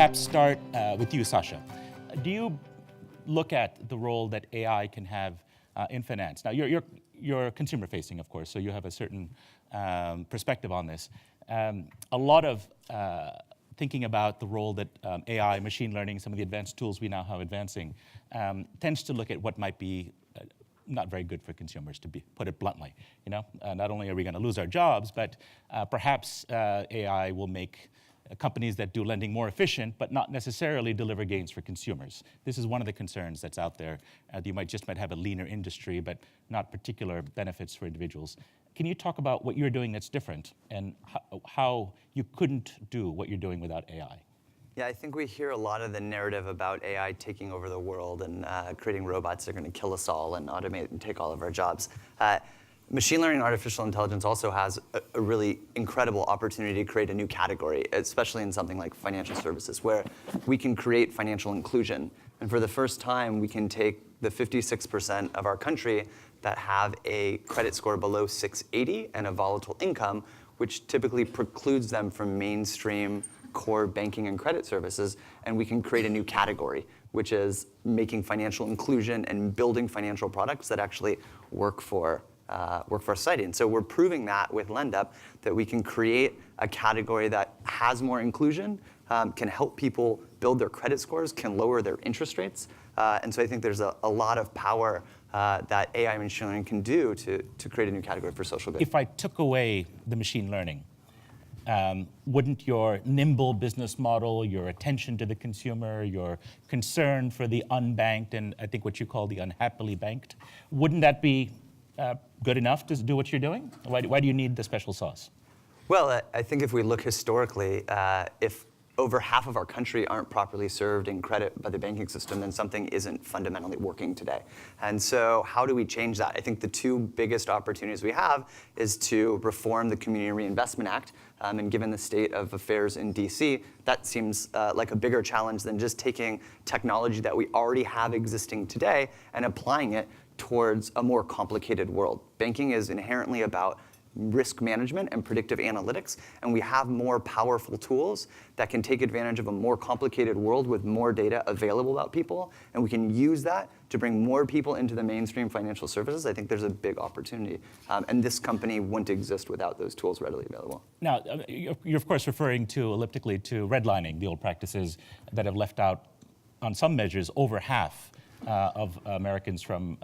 perhaps start with you, Sasha. Do you look at the role that AI can have in finance? Now, you're consumer-facing, of course, so you have a certain perspective on this. A lot of thinking about the role that AI, machine learning, some of the advanced tools we now have advancing, tends to look at what might be not very good for consumers, to put it bluntly. Not only are we going to lose our jobs, but perhaps AI will make companies that do lending more efficient, but not necessarily deliver gains for consumers. This is one of the concerns that's out there. You might have a leaner industry, but not particular benefits for individuals. Can you talk about what you're doing that's different and how you couldn't do what you're doing without AI? Yeah, I think we hear a lot of the narrative about AI taking over the world and creating robots that are going to kill us all and automate and take all of our jobs. Machine learning and artificial intelligence also has a really incredible opportunity to create a new category, especially in something like financial services, where we can create financial inclusion. And for the first time, we can take the 56% of our country that have a credit score below 680 and a volatile income, which typically precludes them from mainstream core banking and credit services, and we can create a new category, which is making financial inclusion and building financial products that actually work for society. And so we're proving that with LendUp, that we can create a category that has more inclusion, can help people build their credit scores, can lower their interest rates. And so I think there's a lot of power that AI and machine learning can do to create a new category for social good. If I took away the machine learning, wouldn't your nimble business model, your attention to the consumer, your concern for the unbanked, and I think what you call the unhappily banked, wouldn't that be good enough to do what you're doing? Why do you need the special sauce? Well, I think if we look historically, if over half of our country aren't properly served in credit by the banking system, then something isn't fundamentally working today. And so how do we change that? I think the two biggest opportunities we have is to reform the Community Reinvestment Act. And given the state of affairs in DC, that seems like a bigger challenge than just taking technology that we already have existing today and applying it towards a more complicated world. Banking is inherently about risk management and predictive analytics, and we have more powerful tools that can take advantage of a more complicated world with more data available about people, and we can use that to bring more people into the mainstream financial services. I think there's a big opportunity, and this company wouldn't exist without those tools readily available. Now, you're of course referring to, elliptically, to redlining, the old practices that have left out, on some measures, over half of Americans from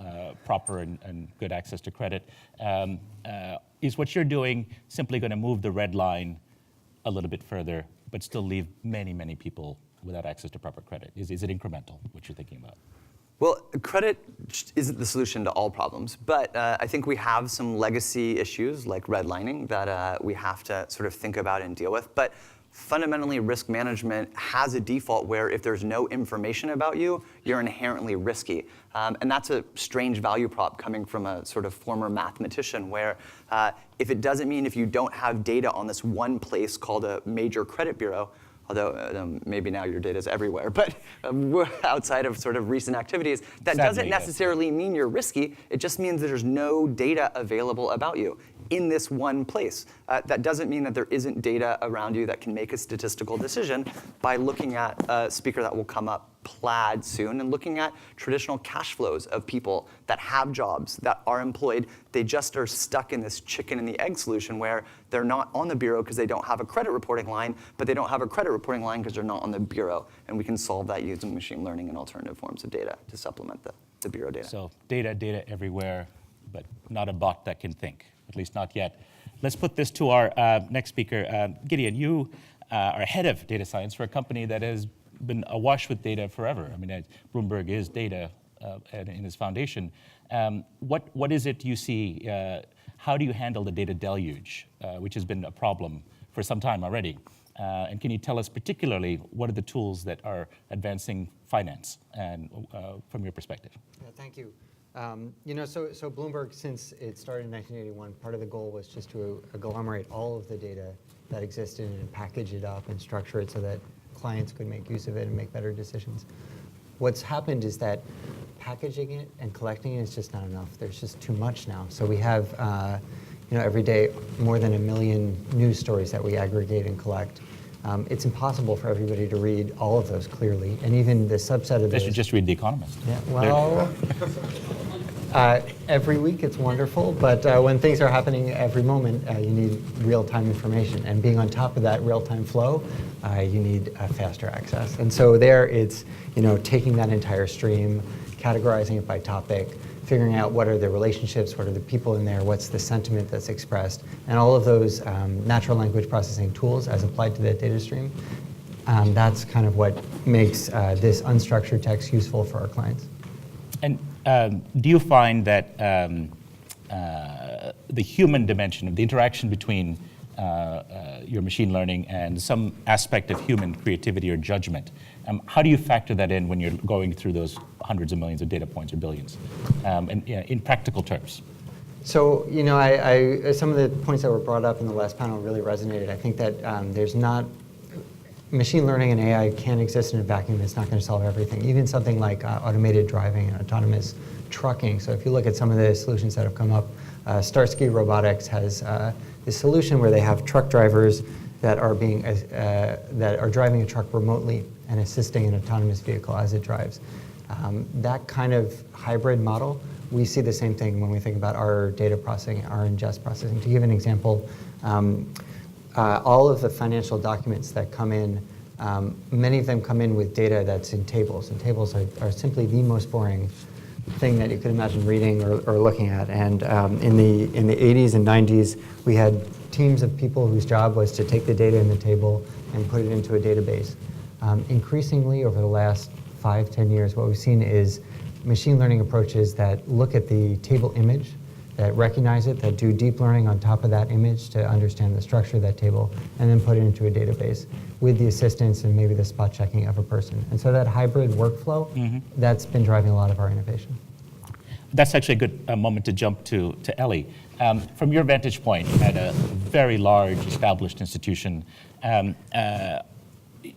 proper and good access to credit. Is what you're doing simply going to move the red line a little bit further, but still leave many, many people without access to proper credit? Is it incremental, what you're thinking about? Well, credit isn't the solution to all problems, but I think we have some legacy issues like redlining that we have to sort of think about and deal with. But fundamentally, risk management has a default where if there's no information about you, you're inherently risky. And that's a strange value prop coming from a sort of former mathematician where if it doesn't mean if you don't have data on this one place called a major credit bureau, although maybe now your data is everywhere, but outside of sort of recent activities, that doesn't necessarily mean you're risky. It just means that there's no data available about you in this one place. That doesn't mean that there isn't data around you that can make a statistical decision by looking at a speaker that will come up, Plaid, soon, and looking at traditional cash flows of people that have jobs, that are employed. They just are stuck in this chicken and the egg solution where they're not on the bureau because they don't have a credit reporting line, but they don't have a credit reporting line because they're not on the bureau. And we can solve that using machine learning and alternative forms of data to supplement the bureau data. So data everywhere, but not a bot that can think, at least not yet. Let's put this to our next speaker. Gideon, you are head of data science for a company that has been awash with data forever. I mean, Bloomberg is data in its foundation. What is it you see? How do you handle the data deluge, which has been a problem for some time already? And can you tell us particularly what are the tools that are advancing finance and from your perspective? Yeah, thank you. So Bloomberg, since it started in 1981, part of the goal was just to agglomerate all of the data that existed and package it up and structure it so that clients could make use of it and make better decisions. What's happened is that packaging it and collecting it is just not enough. There's just too much now. So we have, every day more than 1 million news stories that we aggregate and collect. It's impossible for everybody to read all of those clearly, and even the subset of They those. should just read The Economist. Yeah, well, every week it's wonderful, but when things are happening every moment, you need real-time information. And being on top of that real-time flow, you need faster access. And so there it's taking that entire stream, categorizing it by topic, figuring out what are the relationships, what are the people in there, what's the sentiment that's expressed, and all of those natural language processing tools as applied to that data stream. That's kind of what makes this unstructured text useful for our clients. And do you find that the human dimension of the interaction between your machine learning and some aspect of human creativity or judgment, how do you factor that in when you're going through those hundreds of millions of data points or billions, in practical terms? So, some of the points that were brought up in the last panel really resonated. I think that machine learning and AI can't exist in a vacuum. It's not going to solve everything. Even something like automated driving and autonomous trucking. So if you look at some of the solutions that have come up, Starsky Robotics has this solution where they have truck drivers that are driving a truck remotely and assisting an autonomous vehicle as it drives. That kind of hybrid model, we see the same thing when we think about our data processing, our ingest processing. To give an example, all of the financial documents that come in, many of them come in with data that's in tables, and tables are simply the most boring thing that you could imagine reading or looking at. And in the 80s and 90s, we had teams of people whose job was to take the data in the table and put it into a database. Increasingly, over the last 5-10 years, what we've seen is machine learning approaches that look at the table image, that recognize it, that do deep learning on top of that image to understand the structure of that table, and then put it into a database with the assistance and maybe the spot checking of a person. And so that hybrid workflow, that's been driving a lot of our innovation. That's actually a good moment to jump to Ellie. From your vantage point at a very large established institution,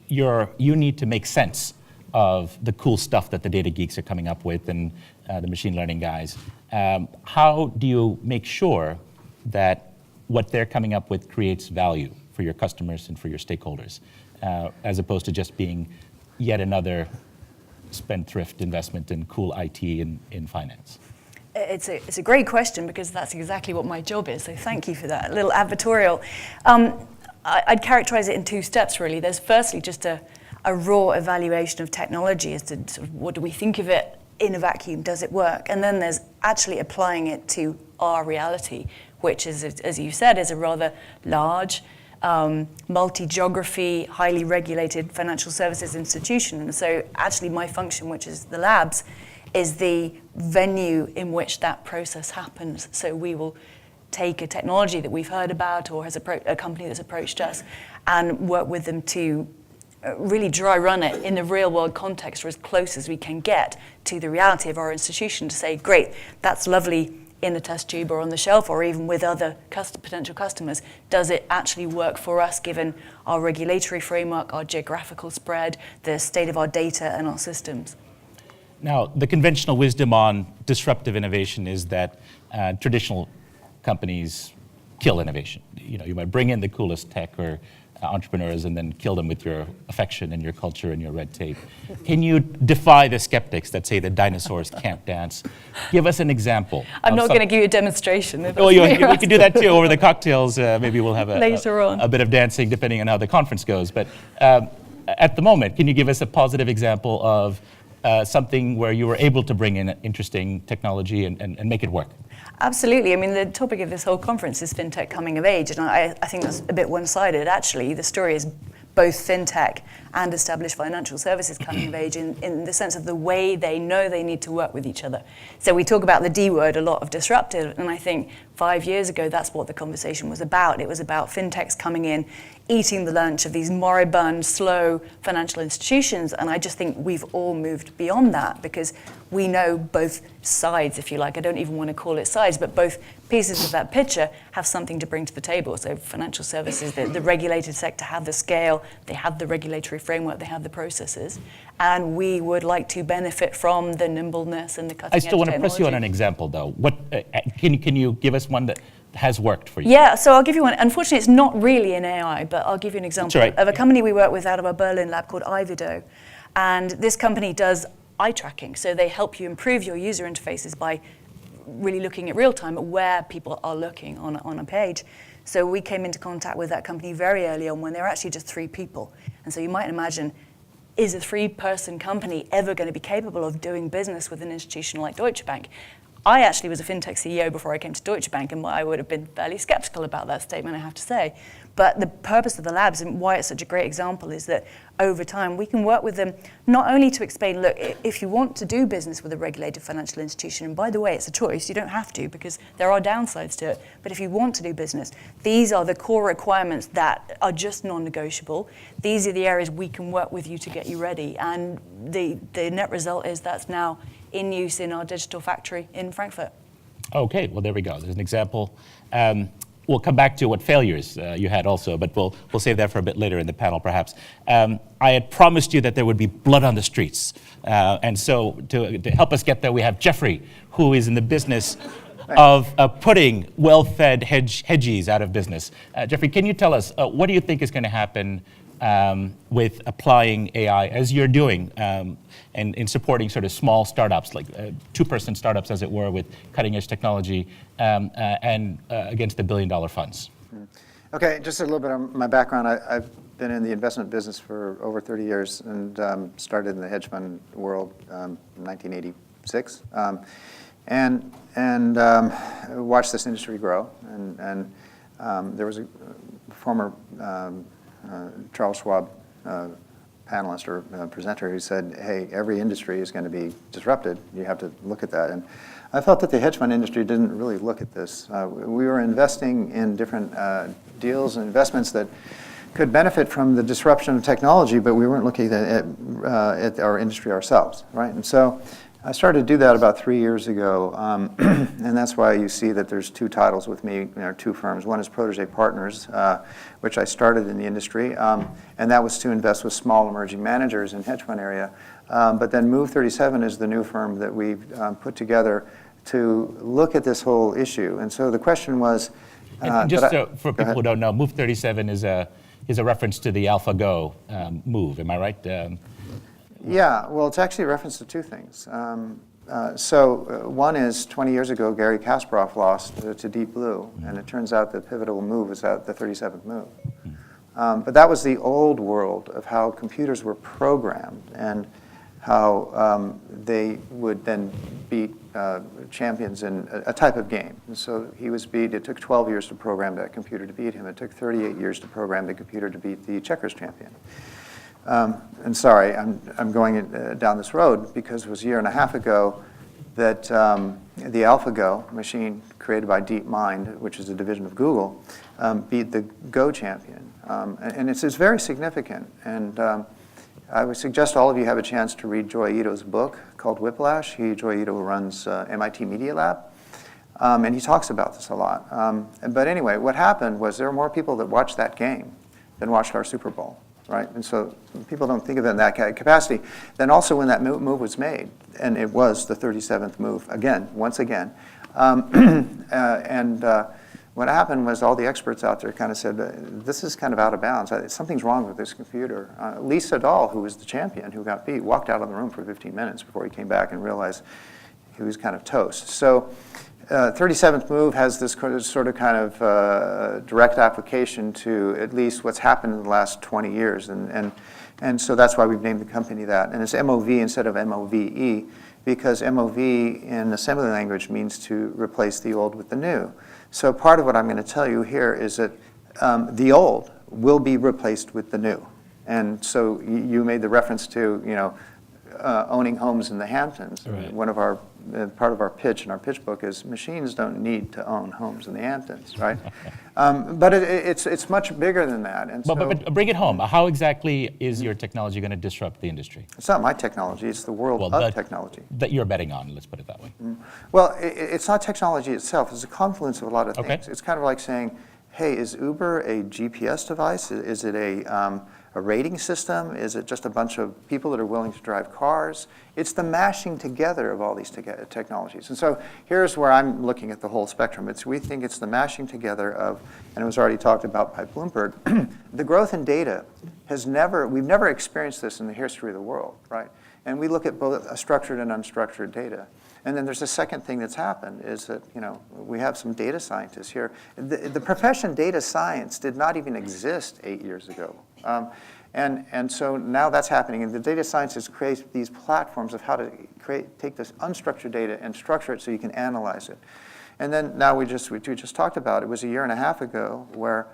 you need to make sense of the cool stuff that the data geeks are coming up with and the machine learning guys. How do you make sure that what they're coming up with creates value for your customers and for your stakeholders, as opposed to just being yet another spendthrift investment in cool IT in finance? It's a great question, because that's exactly what my job is, so thank you for that little advertorial. I'd characterize it in 2 steps, really. There's firstly just a raw evaluation of technology as to sort of what do we think of it in a vacuum, does it work? And then there's actually applying it to our reality, which is, as you said, is a rather large, multi-geography, highly regulated financial services institution. And so actually my function, which is the labs, is the venue in which that process happens. So we will take a technology that we've heard about or has a company that's approached us and work with them to really dry run it in the real world context, or as close as we can get to the reality of our institution, to say, great, that's lovely in the test tube or on the shelf or even with other potential customers. Does it actually work for us given our regulatory framework, our geographical spread, the state of our data and our systems? Now, the conventional wisdom on disruptive innovation is that traditional companies kill innovation. You might bring in the coolest tech or entrepreneurs and then kill them with your affection and your culture and your red tape. Can you defy the skeptics that say that dinosaurs can't dance? Give us an example. I'm not going to give you a demonstration. Oh, we can do that too over the cocktails. Maybe we'll have later on a bit of dancing depending on how the conference goes. But at the moment, can you give us a positive example of something where you were able to bring in interesting technology and make it work? Absolutely. I mean, the topic of this whole conference is fintech coming of age, and I think that's a bit one-sided. Actually, the story is both fintech and established financial services coming of age in the sense of the way they know they need to work with each other. So we talk about the D word a lot, of disruptive, and I think 5 years ago that's what the conversation was about. It was about fintechs coming in, eating the lunch of these moribund, slow financial institutions, and I just think we've all moved beyond that because we know both sides, if you like. I don't even want to call it sides, but both pieces of that picture have something to bring to the table. So financial services, the regulated sector have the scale, they have the regulatory framework, they have the processes, and we would like to benefit from the nimbleness and the cutting edge I still want to technology. press you on an example, though. What can you give us one has worked for you? Yeah, so I'll give you one. Unfortunately, it's not really in AI, but I'll give you an example right. of a company we work with out of our Berlin lab called Ivido. And this company does eye tracking. So they help you improve your user interfaces by really looking at real time at where people are looking on a page. So we came into contact with that company very early on when they were actually just 3 people. And so you might imagine, is a 3-person company ever going to be capable of doing business with an institution like Deutsche Bank? I actually was a fintech CEO before I came to Deutsche Bank, and I would have been fairly skeptical about that statement, I have to say. But the purpose of the labs and why it's such a great example is that over time we can work with them not only to explain, look, if you want to do business with a regulated financial institution, and by the way, it's a choice, you don't have to because there are downsides to it, but if you want to do business, these are the core requirements that are just non-negotiable. These are the areas we can work with you to get you ready. And the net result is that's now in use in our digital factory in Frankfurt. Okay, well, there we go. There's an example. We'll come back to what failures you had also, but we'll save that for a bit later in the panel, perhaps. I had promised you that there would be blood on the streets. And so to help us get there, we have Jeffrey, who is in the business of putting well-fed hedgies out of business. Jeffrey, can you tell us, what do you think is going to happen with applying AI, as you're doing, and in supporting sort of small startups, like 2-person startups, as it were, with cutting-edge technology, and against the billion-dollar funds? Okay, just a little bit of my background. I've been in the investment business for over 30 years and started in the hedge fund world in 1986, and watched this industry grow. And there was a former Charles Schwab panelist or presenter who said, hey, every industry is going to be disrupted. You have to look at that. And I felt that the hedge fund industry didn't really look at this. We were investing in different deals and investments that could benefit from the disruption of technology, but we weren't looking at our industry ourselves, right? And so I started to do that about 3 years ago, and that's why you see that there's 2 titles with me, 2 firms. One is Protégé Partners, which I started in the industry, and that was to invest with small emerging managers in hedge fund area. But then Move 37 is the new firm that we've put together to look at this whole issue. And so the question was... and just for people who don't know, Move 37 is a reference to the AlphaGo move, am I right? Yeah, well, it's actually a reference to 2 things. One is 20 years ago, Gary Kasparov lost to Deep Blue, and it turns out the pivotal move was the 37th move. But that was the old world of how computers were programmed and how they would then beat champions in a type of game. And so he was beat. It took 12 years to program that computer to beat him. It took 38 years to program the computer to beat the checkers champion. And sorry, I'm going down this road because it was a year and a half ago that the AlphaGo machine created by DeepMind, which is a division of Google, beat the Go champion. And it's very significant. And I would suggest all of you have a chance to read Joi Ito's book called Whiplash. Joi Ito runs MIT Media Lab. And he talks about this a lot. But anyway, what happened was there were more people that watched that game than watched our Super Bowl. Right, and so people don't think of it in that capacity. Then also when that move was made, and it was the 37th move, once again, what happened was all the experts out there kind of said, this is kind of out of bounds. Something's wrong with this computer. Lee Sedol, who was the champion who got beat, walked out of the room for 15 minutes before he came back and realized he was kind of toast. So 37th move has this sort of kind of direct application to at least what's happened in the last 20 years. And so that's why we've named the company that. And it's MOV instead of MOVE, because MOV in assembly language means to replace the old with the new. So part of what I'm going to tell you here is that the old will be replaced with the new. And so you made the reference to, owning homes in the Hamptons. Right. One of our part of our pitch in our pitch book is machines don't need to own homes in the Hamptons, right? But it's much bigger than that. And but bring it home. How exactly is your technology going to disrupt the industry? It's not my technology. It's the world of technology. That you're betting on, let's put it that way. Well, it's not technology itself. It's a confluence of a lot of things. It's kind of like saying, hey, is Uber a GPS device? Is it a a rating system? Is it just a bunch of people that are willing to drive cars? It's the mashing together of all these technologies. And so here's where I'm looking at the whole spectrum. We think it's the mashing together of, and it was already talked about by Bloomberg, the growth in data we've never experienced this in the history of the world, right? And we look at both structured and unstructured data. And then there's a second thing that's happened is that, we have some data scientists here. The profession data science did not even exist 8 years ago. And so now that's happening. And the data scientists create these platforms of how to take this unstructured data and structure it so you can analyze it. And then now we just talked about it was a year and a half ago where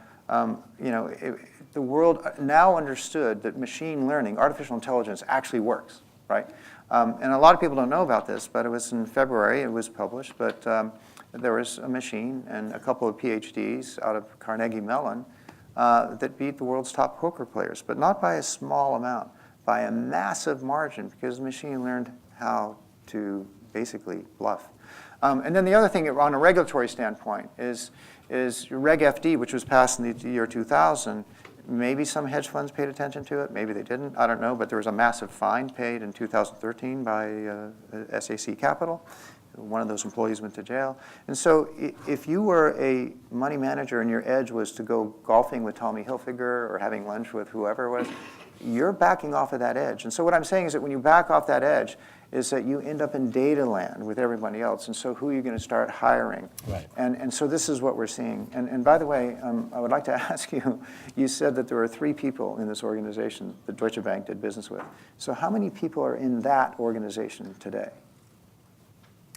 the world now understood that machine learning, artificial intelligence, actually works, right? And a lot of people don't know about this, but it was in February, it was published, but there was a machine and a couple of PhDs out of Carnegie Mellon that beat the world's top poker players, but not by a small amount, by a massive margin, because the machine learned how to basically bluff. And then the other thing on a regulatory standpoint is Reg FD, which was passed in the year 2000. Maybe some hedge funds paid attention to it, maybe they didn't, I don't know, but there was a massive fine paid in 2013 by SAC Capital. One of those employees went to jail. And so if you were a money manager and your edge was to go golfing with Tommy Hilfiger or having lunch with whoever it was, you're backing off of that edge. And so what I'm saying is that when you back off that edge, is that you end up in data land with everybody else. And so who are you going to start hiring? Right. And so this is what we're seeing. And by the way, I would like to ask you, you said that there were 3 people in this organization that Deutsche Bank did business with. So how many people are in that organization today?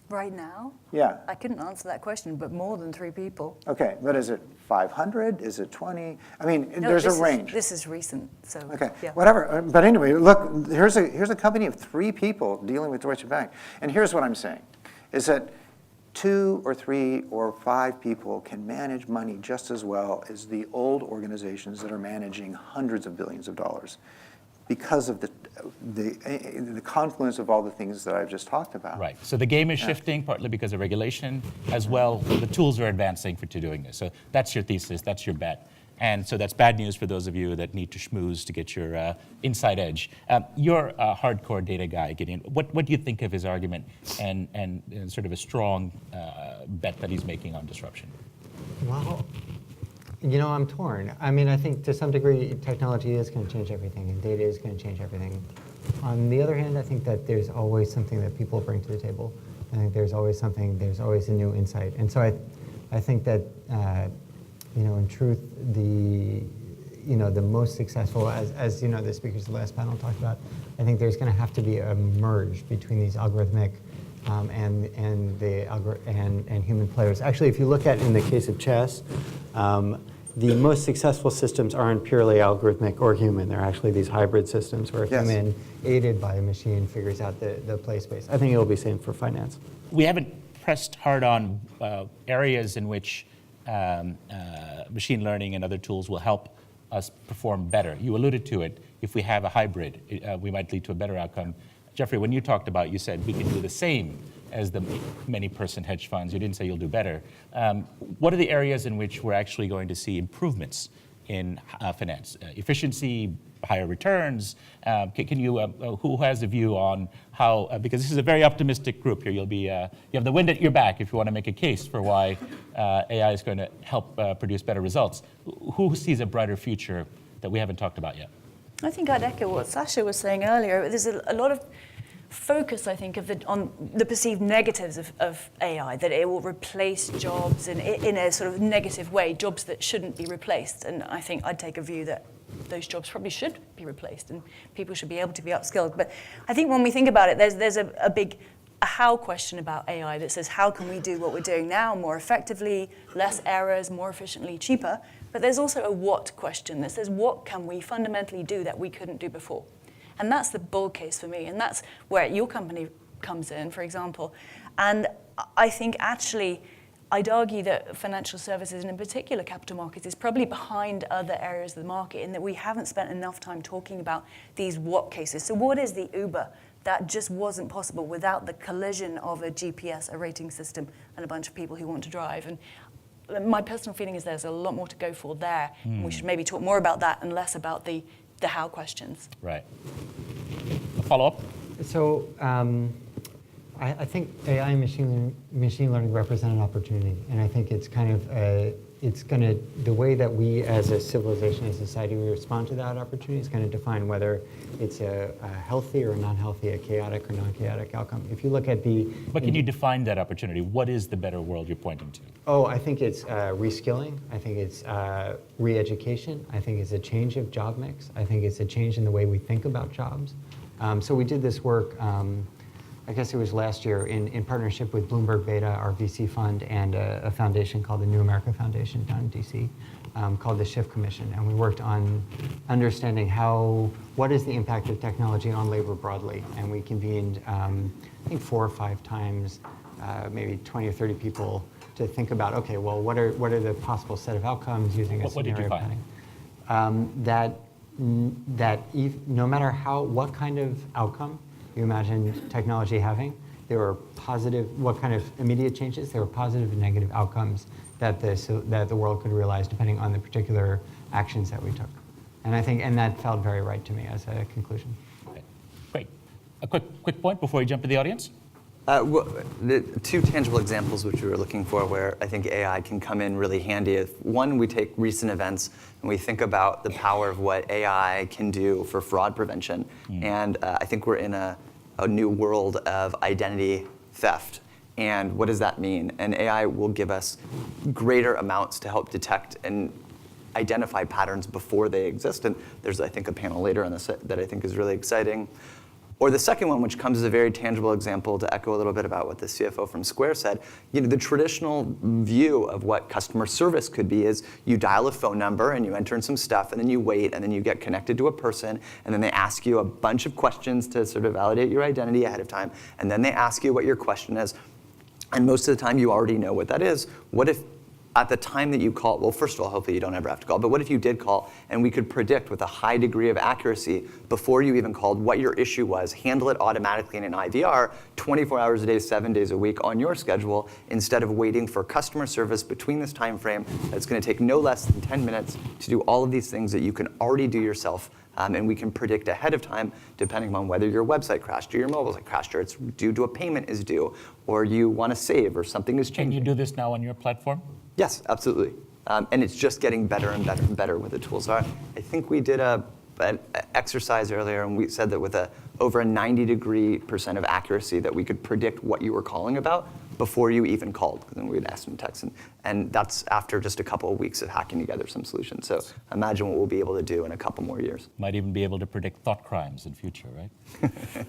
Right now? Yeah. I couldn't answer that question, but more than 3 people. Okay, but is it 500? Is it 20? I mean, No, there's this a range. This is recent, so Okay, yeah. whatever. But anyway, look, here's a company of 3 people dealing with Deutsche Bank. And here's what I'm saying, is that 2 or 3 or 5 people can manage money just as well as the old organizations that are managing hundreds of billions of dollars because of the confluence of all the things that I've just talked about. Right. So the game is shifting, partly because of regulation, as well. The tools are advancing for doing this. So that's your thesis. That's your bet. And so that's bad news for those of you that need to schmooze to get your inside edge. You're a hardcore data guy, Gideon. What do you think of his argument and sort of a strong bet that he's making on disruption? Well, I'm torn. I mean, I think to some degree, technology is going to change everything, and data is going to change everything. On the other hand, I think that there's always something that people bring to the table. I think there's always a new insight. And so I think that, in truth, the most successful, as the speakers of the last panel talked about, I think there's going to have to be a merge between these algorithmic and human players. Actually, if you look at in the case of chess, the most successful systems aren't purely algorithmic or human. They're actually these hybrid systems where a human aided by a machine figures out the play space. I think it'll be same for finance. We haven't pressed hard on areas in which machine learning and other tools will help us perform better. You alluded to it. If we have a hybrid, we might lead to a better outcome. Jeffrey, when you talked about, you said we can do the same as the many-person hedge funds. You didn't say you'll do better. What are the areas in which we're actually going to see improvements in finance? Efficiency, higher returns? Can you, who has a view on how, because this is a very optimistic group here, you have the wind at your back if you want to make a case for why AI is going to help produce better results. Who sees a brighter future that we haven't talked about yet? I think I'd echo what Sasha was saying earlier. There's a lot of focus, I think, on the perceived negatives of AI, that it will replace jobs in a sort of negative way, jobs that shouldn't be replaced. And I think I'd take a view that those jobs probably should be replaced and people should be able to be upskilled. But I think when we think about it, there's a big how question about AI that says, how can we do what we're doing now more effectively, less errors, more efficiently, cheaper? But there's also a what question that says, what can we fundamentally do that we couldn't do before? And that's the bull case for me. And that's where your company comes in, for example. And I think actually, I'd argue that financial services, and in particular capital markets, is probably behind other areas of the market in that we haven't spent enough time talking about these what cases. So what is the Uber that just wasn't possible without the collision of a GPS, a rating system, and a bunch of people who want to drive? And my personal feeling is there's a lot more to go for there. And we should maybe talk more about that and less about the the how questions. Right. A follow-up? So I think AI and machine learning represent an opportunity, and I think it's kind of the way that we as a civilization, as a society, we respond to that opportunity is going to define whether it's a healthy or non-healthy, a chaotic or non-chaotic outcome. If you look at But can you define that opportunity? What is the better world you're pointing to? Oh, I think it's reskilling. I think it's re-education. I think it's a change of job mix. I think it's a change in the way we think about jobs. So we did this work, I guess it was last year, in partnership with Bloomberg Beta, our VC fund, and a foundation called the New America Foundation down in DC, called the Shift Commission. And we worked on understanding what is the impact of technology on labor broadly. And we convened, I think 4 or 5 times, maybe 20 or 30 people to think about, okay, well, what are the possible set of outcomes using a What did you scenario find? planning? No matter what kind of outcome you imagine technology having, there were positive, what kind of immediate changes, there were positive and negative outcomes that the world could realize depending on the particular actions that we took. And that felt very right to me as a conclusion. Okay. Great. A quick point before we jump to the audience? The 2 tangible examples which we were looking for where I think AI can come in really handy. One, we take recent events and we think about the power of what AI can do for fraud prevention. And I think we're in a new world of identity theft. And what does that mean? And AI will give us greater amounts to help detect and identify patterns before they exist. And there's, I think, a panel later on this that I think is really exciting. Or the second one, which comes as a very tangible example to echo a little bit about what the CFO from Square said, the traditional view of what customer service could be is you dial a phone number and you enter in some stuff and then you wait and then you get connected to a person and then they ask you a bunch of questions to sort of validate your identity ahead of time and then they ask you what your question is. And most of the time you already know what that is. What if at the time that you call, well, first of all, hopefully you don't ever have to call, but what if you did call and we could predict with a high degree of accuracy before you even called what your issue was, handle it automatically in an IVR 24 hours a day, 7 days a week on your schedule instead of waiting for customer service between this time frame that's going to take no less than 10 minutes to do all of these things that you can already do yourself. And we can predict ahead of time, depending on whether your website crashed or your mobile site crashed or it's due to a payment is due or you want to save or something is changing. Can you do this now on your platform? Yes, absolutely. And it's just getting better and better and better with the tools. So I think we did an exercise earlier, and we said that with over a 90% of accuracy that we could predict what you were calling about before you even called. Because then we'd ask some text. And that's after just a couple of weeks of hacking together some solutions. So imagine what we'll be able to do in a couple more years. Might even be able to predict thought crimes in future, right?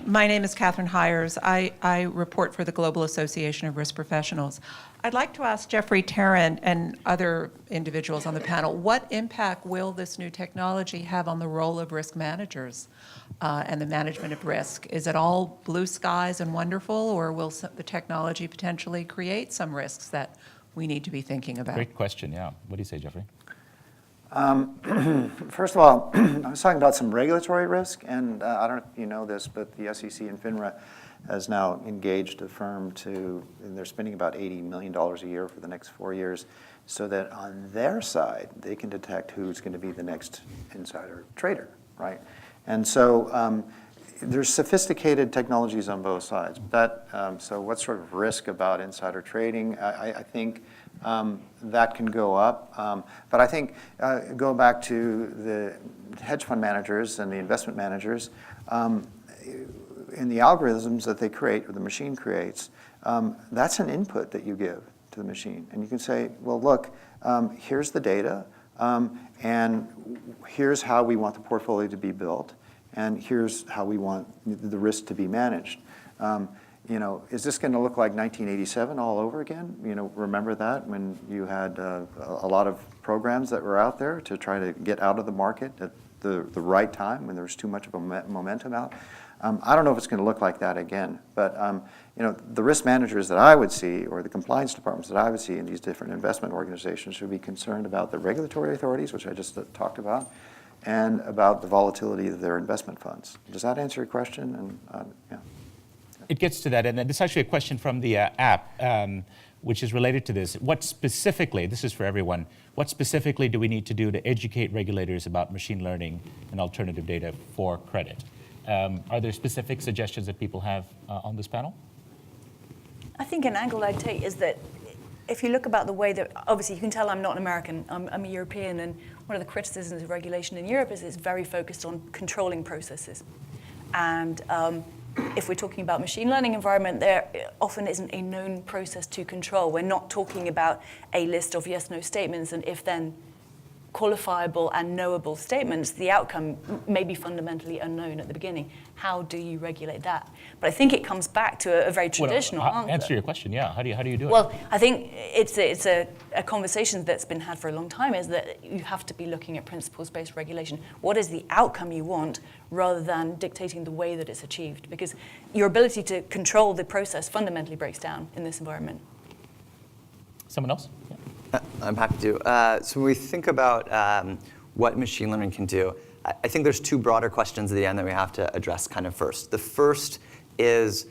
My name is Catherine Hires. I report for the Global Association of Risk Professionals. I'd like to ask Jeffrey Tarrant and other individuals on the panel, what impact will this new technology have on the role of risk managers and the management of risk? Is it all blue skies and wonderful, or will the technology potentially create some risks that we need to be thinking about? Great question, yeah. What do you say, Jeffrey? First of all, I was talking about some regulatory risk, and I don't know if you know this, but the SEC and FINRA has now engaged a firm and they're spending about $80 million a year for the next 4 years, so that on their side, they can detect who's going to be the next insider trader, right? And so there's sophisticated technologies on both sides. So what sort of risk about insider trading? I think that can go up. But I think go back to the hedge fund managers and the investment managers, in the algorithms that they create or the machine creates, that's an input that you give to the machine. And you can say, well, look, here's the data, and here's how we want the portfolio to be built, and here's how we want the risk to be managed. Is this going to look like 1987 all over again? Remember that when you had a lot of programs that were out there to try to get out of the market at the right time when there was too much of a momentum out? I don't know if it's going to look like that again, but the risk managers that I would see, or the compliance departments that I would see in these different investment organizations, should be concerned about the regulatory authorities, which I just talked about, and about the volatility of their investment funds. Does that answer your question? And yeah. It gets to that, and this is actually a question from the app. which is related to this. What specifically, this is for everyone, what specifically do we need to do to educate regulators about machine learning and alternative data for credit? Are there specific suggestions that people have on this panel? I think an angle I'd take is that if you look about the way that, obviously you can tell I'm not an American, I'm a European, and one of the criticisms of regulation in Europe is it's very focused on controlling processes. And if we're talking about machine learning environment, there often isn't a known process to control. We're not talking about a list of yes/no statements and if-then qualifiable and knowable statements. The outcome may be fundamentally unknown at the beginning. How do you regulate that? But I think it comes back to a very traditional answer. Answer your question, yeah. How do you do it? Well, I think it's a conversation that's been had for a long time, is that you have to be looking at principles-based regulation. What is the outcome you want, rather than dictating the way that it's achieved? Because your ability to control the process fundamentally breaks down in this environment. Someone else? Yeah. I'm happy to. So when we think about what machine learning can do, I think there's two broader questions at the end that we have to address kind of first. The first is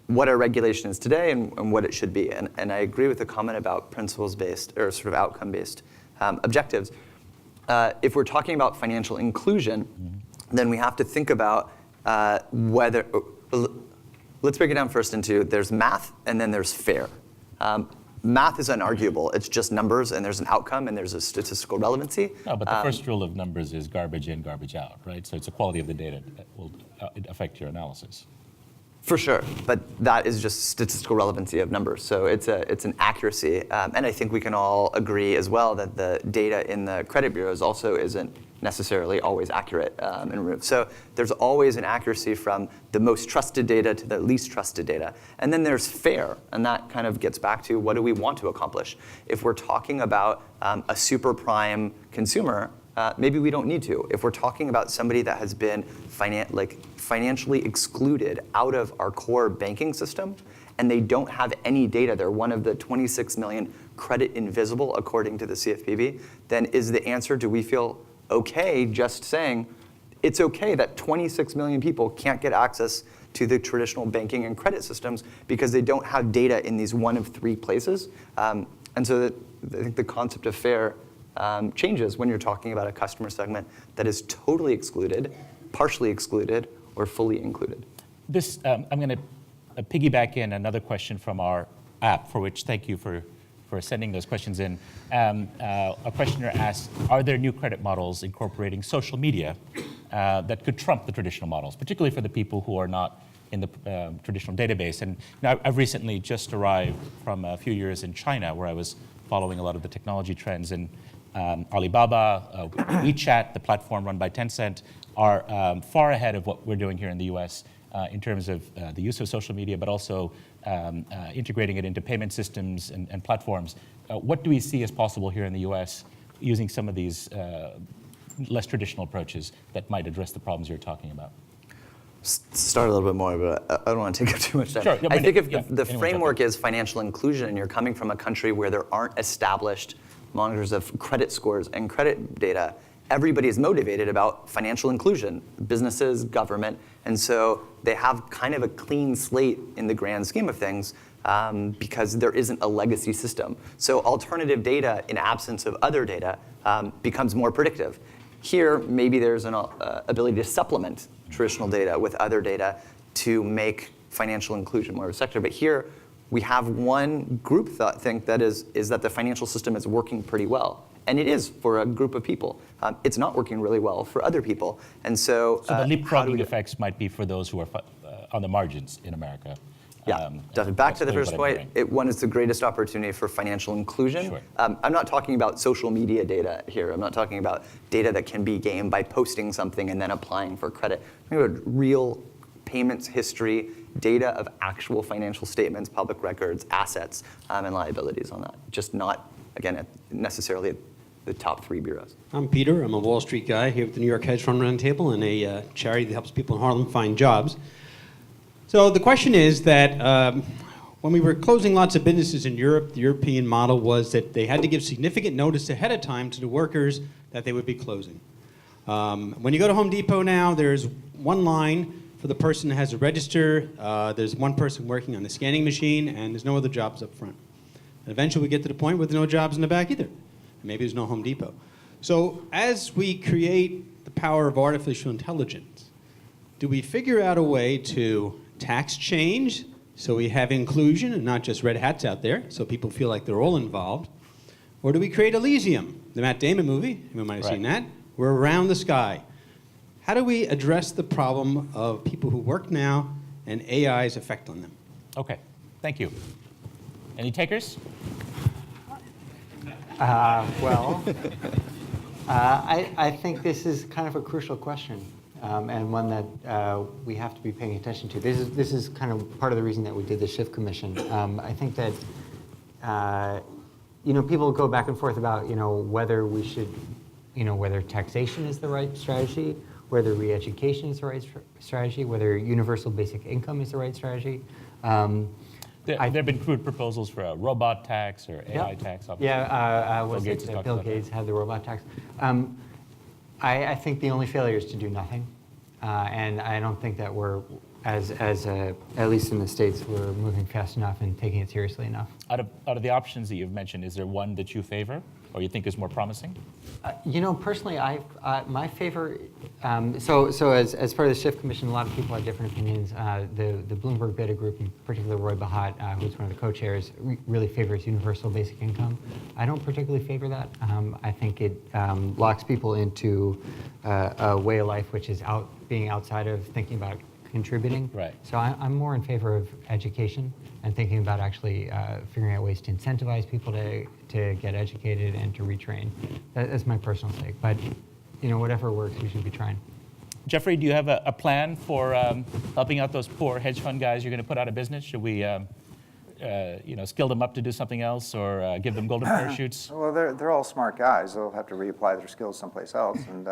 what our regulation is today and what it should be. And I agree with the comment about principles-based or sort of outcome-based objectives. If we're talking about financial inclusion, then we have to think about whether, let's break it down first into there's math and then there's fair. Math is unarguable. It's just numbers, and there's an outcome, and there's a statistical relevancy. No, but the first rule of numbers is garbage in, garbage out, right? So it's the quality of the data that will affect your analysis. For sure, but that is just statistical relevancy of numbers. So it's an accuracy, and I think we can all agree as well that the data in the credit bureaus also isn't necessarily always accurate and removed. So there's always an accuracy from the most trusted data to the least trusted data. And then there's fair, and that kind of gets back to what do we want to accomplish. If we're talking about a super prime consumer, maybe we don't need to. If we're talking about somebody that has been financially excluded out of our core banking system, and they don't have any data, they're one of the 26 million credit invisible according to the CFPB, then is the answer, do we feel okay just saying it's okay that 26 million people can't get access to the traditional banking and credit systems because they don't have data in these one of three places? And so I think the concept of fair changes when you're talking about a customer segment that is totally excluded, partially excluded, or fully included. This, I'm going to piggyback in another question from our app, for which thank you for sending those questions in. A questioner asked, are there new credit models incorporating social media that could trump the traditional models, particularly for the people who are not in the traditional database? And now I've recently just arrived from a few years in China, where I was following a lot of the technology trends, and Alibaba, WeChat, the platform run by Tencent, are far ahead of what we're doing here in the US in terms of the use of social media, but also integrating it into payment systems and platforms. What do we see as possible here in the US using some of these less traditional approaches that might address the problems you're talking about? Start a little bit more, but I don't want to take up too much time. Sure. I think if the framework is financial inclusion and you're coming from a country where there aren't established monitors of credit scores and credit data, everybody is motivated about financial inclusion, businesses, government, and so they have kind of a clean slate in the grand scheme of things because there isn't a legacy system. So alternative data in absence of other data becomes more predictive. Here, maybe there's an ability to supplement traditional data with other data to make financial inclusion more of a sector. But here, we have one group think that is that the financial system is working pretty well. And it is for a group of people. It's not working really well for other people. And so the leapfrogging effects might be for those who are on the margins in America. Yeah, back to the first point, one is the greatest opportunity for financial inclusion. Sure. I'm not talking about social media data here. I'm not talking about data that can be gained by posting something and then applying for credit. I'm talking about real payments history, data of actual financial statements, public records, assets, and liabilities on that. Just not, again, necessarily the top three bureaus. I'm Peter. I'm a Wall Street guy here with the New York Hedge Fund Roundtable and a charity that helps people in Harlem find jobs. So the question is that when we were closing lots of businesses in Europe, the European model was that they had to give significant notice ahead of time to the workers that they would be closing. When you go to Home Depot now, there's one line for the person that has a register, there's one person working on the scanning machine, and there's no other jobs up front. And eventually we get to the point where there's no jobs in the back either. Maybe there's no Home Depot. So as we create the power of artificial intelligence, do we figure out a way to tax change so we have inclusion and not just red hats out there, so people feel like they're all involved? Or do we create Elysium, the Matt Damon movie, you might have seen that? We're around the sky. How do we address the problem of people who work now and AI's effect on them? Okay, thank you. Any takers? I think this is kind of a crucial question, and one that we have to be paying attention to. This is kind of part of the reason that we did the Schiff Commission. I think that people go back and forth about whether we should, whether taxation is the right strategy, whether re-education is the right strategy, whether universal basic income is the right strategy. There have been crude proposals for a robot tax or AI tax. Obviously. Yeah, Bill Gates has talked Bill about that. Gates had the robot tax. I think the only failure is to do nothing, and I don't think that we're, at least in the States, we're moving fast enough and taking it seriously enough. Out of the options that you've mentioned, is there one that you favor or you think is more promising? Personally, my favor. So as part of the Schiff Commission, a lot of people have different opinions. The Bloomberg Beta Group, in particular Roy Bahat, who's one of the co-chairs, really favors universal basic income. I don't particularly favor that. I think it locks people into a way of life which is being outside of thinking about contributing. Right. So I'm more in favor of education and thinking about actually figuring out ways to incentivize people to get educated and to retrain. That's my personal take. But whatever works, we should be trying. Jeffrey, do you have a plan for helping out those poor hedge fund guys you're going to put out of business? Should we skill them up to do something else or give them golden parachutes? Well, they're all smart guys. They'll have to reapply their skills someplace else. And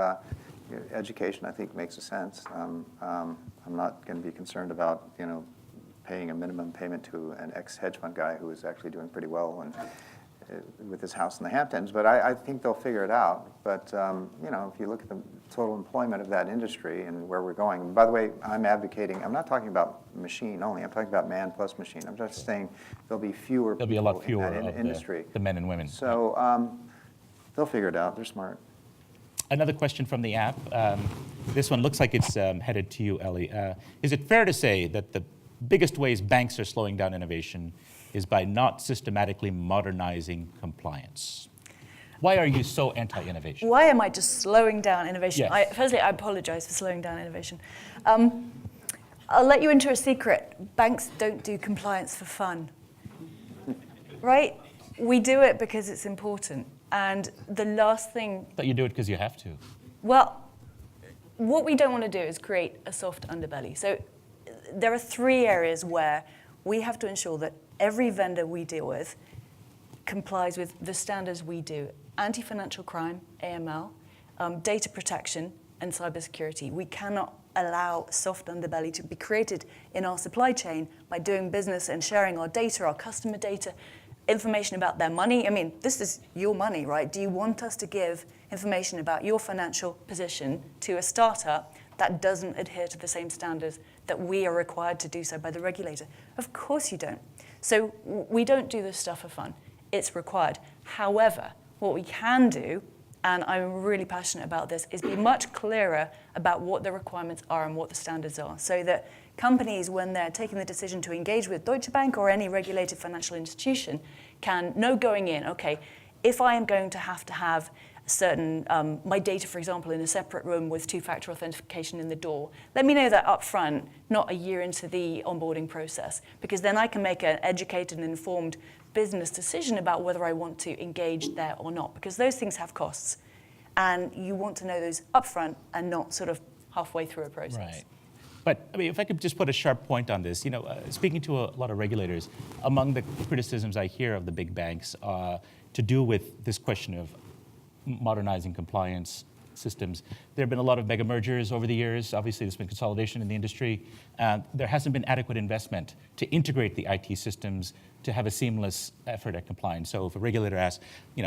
education, I think, makes a sense. I'm not going to be concerned about, paying a minimum payment to an ex-hedge fund guy who is actually doing pretty well and with his house in the Hamptons. But I think they'll figure it out. But, if you look at the total employment of that industry and where we're going, and by the way, I'm not talking about machine only. I'm talking about man plus machine. I'm just saying there'll be fewer There'll be a lot people fewer in that of industry. the men and women. So they'll figure it out. They're smart. Another question from the app. This one looks like it's headed to you, Ellie. Is it fair to say that the biggest ways banks are slowing down innovation is by not systematically modernizing compliance? Why are you so anti-innovation? Why am I just slowing down innovation? Yes. Firstly, I apologize for slowing down innovation. I'll let you into a secret. Banks don't do compliance for fun, right? We do it because it's important. And the last thing... But you do it because you have to. Well, what we don't want to do is create a soft underbelly. So there are 3 areas where we have to ensure that every vendor we deal with complies with the standards we do. Anti-financial crime, AML, data protection, and cybersecurity. We cannot allow soft underbelly to be created in our supply chain by doing business and sharing our data, our customer data, information about their money. I mean, this is your money, right? Do you want us to give information about your financial position to a startup that doesn't adhere to the same standards that we are required to do so by the regulator? Of course you don't. So we don't do this stuff for fun. It's required. However, what we can do, and I'm really passionate about this, is be much clearer about what the requirements are and what the standards are, so that companies, when they're taking the decision to engage with Deutsche Bank or any regulated financial institution, can know going in, okay, if I am going to have certain, my data, for example, in a separate room with 2-factor authentication in the door, let me know that up front, not a year into the onboarding process, because then I can make an educated and informed business decision about whether I want to engage there or not, because those things have costs. And you want to know those up front and not sort of halfway through a process. Right. But I mean, if I could just put a sharp point on this, speaking to a lot of regulators, among the criticisms I hear of the big banks to do with this question of modernizing compliance systems, there have been a lot of mega mergers over the years. Obviously, there's been consolidation in the industry. There hasn't been adequate investment to integrate the IT systems to have a seamless effort at compliance. So if a regulator asks,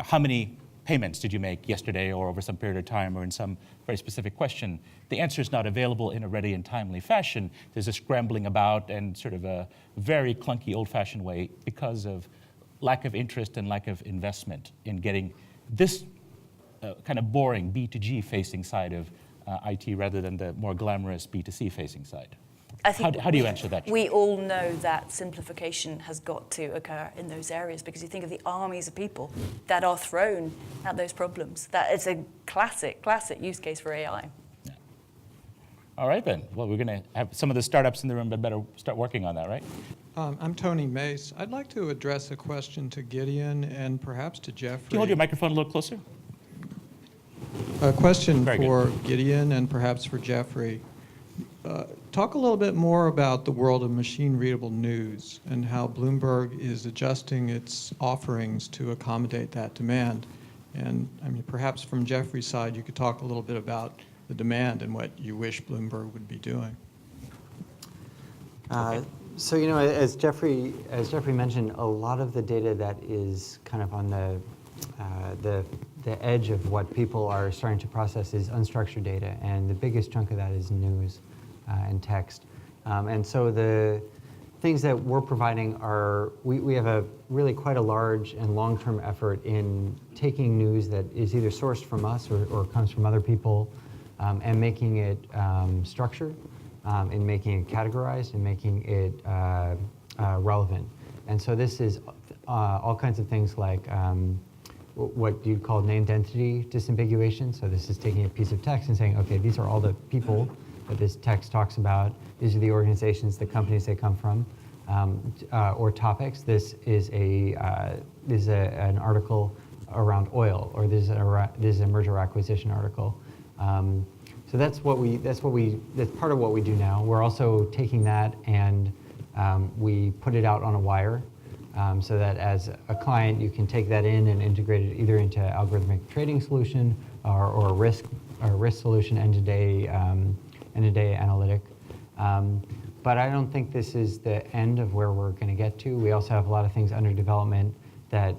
how many payments did you make yesterday or over some period of time or in some very specific question, the answer is not available in a ready and timely fashion. There's a scrambling about and sort of a very clunky, old-fashioned way because of lack of interest and lack of investment in getting this kind of boring B2G facing side of IT rather than the more glamorous B2C facing side. I think How do you answer that? We all know that simplification has got to occur in those areas because you think of the armies of people that are thrown at those problems. That is a classic use case for AI. Yeah. All right then. Well, we're going to have some of the startups in the room that better start working on that, right? I'm Tony Mace. I'd like to address a question to Gideon and perhaps to Jeffrey. Can you hold your microphone a little closer? A question Very for good. Gideon and perhaps for Jeffrey. Talk a little bit more about the world of machine-readable news and how Bloomberg is adjusting its offerings to accommodate that demand. And I mean, perhaps from Jeffrey's side, you could talk a little bit about the demand and what you wish Bloomberg would be doing. So you know, as Jeffrey mentioned, a lot of the data that is kind of on the edge of what people are starting to process is unstructured data, and the biggest chunk of that is news and text. And so the things that we're providing are, we have a really quite a large and long-term effort in taking news that is either sourced from us or comes from other people and making it structured, and making it categorized, and making it relevant. And so this is all kinds of things like what you'd call named entity disambiguation. So this is taking a piece of text and saying, okay, these are all the people that this text talks about. These are the organizations, the companies they come from, or topics. This is an article around oil, or this is a merger acquisition article. So that's part of what we do now. We're also taking that and we put it out on a wire. So that as a client, you can take that in and integrate it either into algorithmic trading solution or a risk solution, end-of-day analytic. But I don't think this is the end of where we're going to get to. We also have a lot of things under development that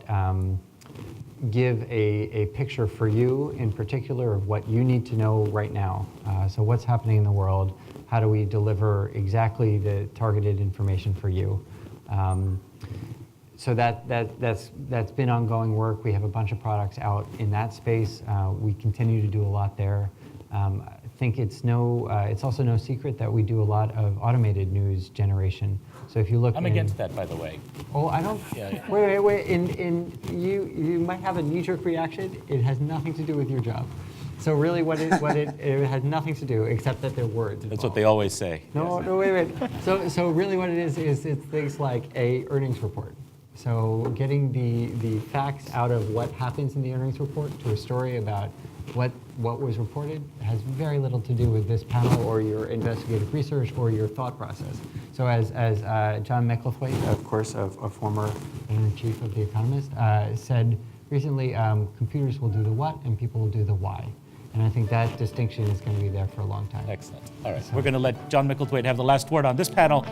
give a picture for you in particular of what you need to know right now. So what's happening in the world? How do we deliver exactly the targeted information for you? So that's been ongoing work. We have a bunch of products out in that space. We continue to do a lot there. I think it's also no secret that we do a lot of automated news generation. So if you look, I'm against that, by the way. Oh, I don't. Yeah. Wait. You might have a knee-jerk reaction. It has nothing to do with your job. So really, it has nothing to do except that they're words. That's what they always say. No, wait. So really, what it is it's things like a earnings report. So getting the facts out of what happens in the earnings report to a story about what was reported has very little to do with this panel or your investigative research or your thought process. So as John Micklethwaite, of course, a former editor-in-chief of The Economist, said recently, computers will do the what and people will do the why. And I think that distinction is going to be there for a long time. Excellent. All right. We're going to let John Micklethwaite have the last word on this panel.